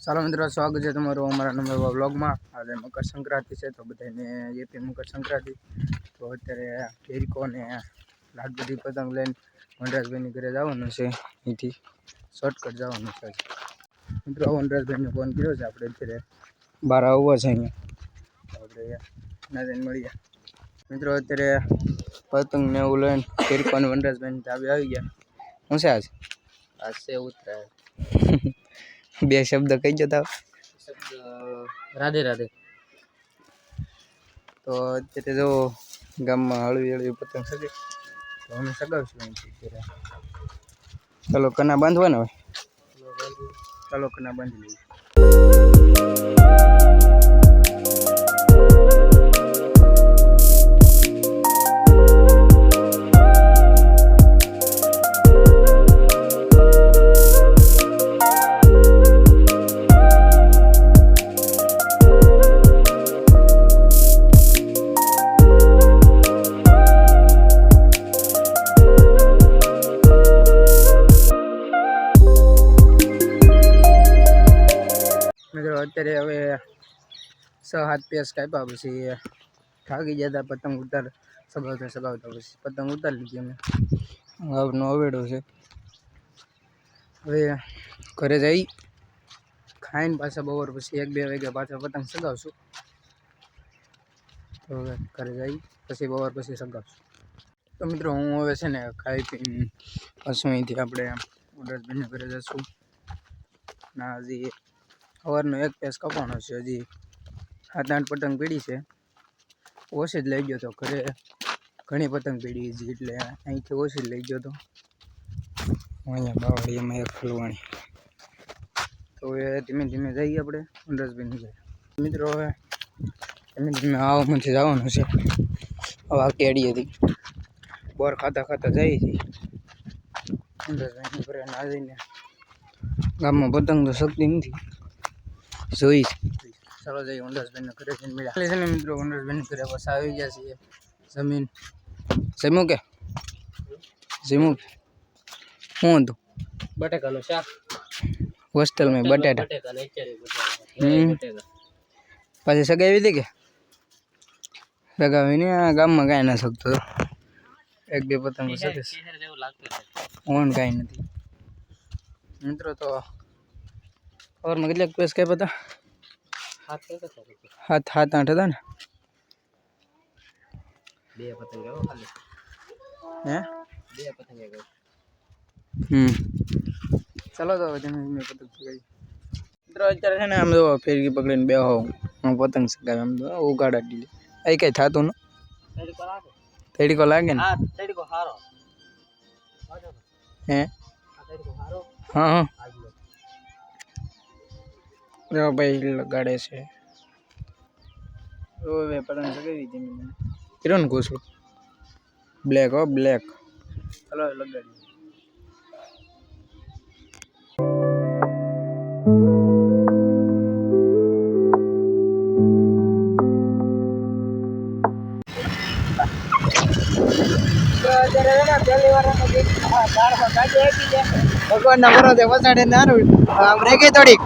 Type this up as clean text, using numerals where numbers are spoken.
ચાલો મિત્રો, સ્વાગત છે તમારું અમારા નંબર વ્લોગમાં. આજે મકર સંક્રાંતિ છે તો બધાને હેપી મકર સંક્રાંતિ. તો અત્યારે ફેરિકો ને લાડ બધી પતંગ લઈને વનરાજભાઈની ઘરે જવાનું છે. અહીંથી શોર્ટકટ જવાનું છે. મિત્રો વનરાજભાઈને ફોન કર્યો છે, આપણે અત્યારે બહાર આવવા છે. અહીંયા આપણે ના જઈને મળીએ. મિત્રો અત્યારે પતંગ ને એવું લઈને ફેરિકો અને વનરાજભાઈને ચાવી આવી ગયા. શું છે આજ છે ઉતરાય બે શબ્દ કહી જતા. શબ્દ રાધે રાધે. તો અત્યારે જો ગામમાં હળવી હળવી પતંગ સગે તો અમે સગાવશું અહીંથી. ચાલો કના બાંધવાના હોય, ચાલો કના બાંધી લઈએ. મિત્રો અત્યારે હવે 6-7 પેસ કાપ્યા પછી થાકી ગયા હતા. પતંગ સગાવતા પછી પતંગ ઉતારી લીધી અમે. આવનો અવેડો છે. હવે ઘરે જઈ ખાઈને પાછા બપોર પછી 1-2 વાગ્યા પાછા પતંગ સગાવશું. તો હવે ઘરે જઈ પછી બપોર પછી સગાવશું. તો મિત્રો હું હવે છે ને ખાઈ પીને પાછું અહીંથી આપણે વનરાજભાઈને ઘરે જઈશું. ના હજી સવારનો 1 પેસ કપાણો છે. હજી 7-8 પતંગ પીડી છે. ઓછી જ લઈ ગયો તો ઘરે ઘણી પતંગ પીડી છે, એટલે અહીંથી ઓછી જ લઈ ગયો તો. અહીંયા બાવળીયામાં એક ફલવાણી. તો એ ધીમે ધીમે જઈએ આપણે વનરાજભાઈની ઘરે. મિત્રો હવે ધીમે ધીમે આવમાંથી જવાનું છે. હવે આ કેડીએથી બોર ખાતા ખાતા જઈએ છીએ વનરાજભાઈની ઘરે. ના જઈને ગામમાં પતંગ તો શકતી નથી, જોઈ છે. ચાલો જઈએ વનરાજભાઈને ઘરે જઈને મળ્યા છે ને મિત્રો. વનરાજભાઈની ઘરે બસ આવી ગયા છીએ. જમીન જમ્યું કે જમ્યું શું હતું? બટાકાનું શાક. હોસ્ટેલમાં બટાટા. પાછી સગાવી હતી કે સગાવી ને ગામમાં કાંઈ ના શકતો. 1-2 પતંગ શકે ઓન કાંઈ નથી. મિત્રો તો સવારમાં કેટલાક પેસ કાપ્યા હતા? 7-8 હતા ને. 2 પતંગ ખાલી. હે 2 પતંગ. ચાલો તો તમે પતંગ સગાવી. મિત્રો અત્યારે છે ને આમ જો ફેરકી પકડીને બે હોઉં હું પતંગ સગાવે. આમ તો ઉગાડા ડીલે એ કઈ થતું ને. તડીકો લાગે ને. તડીકો સારો. હે હા જો ભાઈ લગાડે છે. હવે પતંગ સગાવી હતી કિરણ ને ઘૂસું બ્લેક. હો બ્લેક. ચાલો લગાડી. ભગવાન ના ભરોસે વસાડે નાનું આમ રેગે થોડીક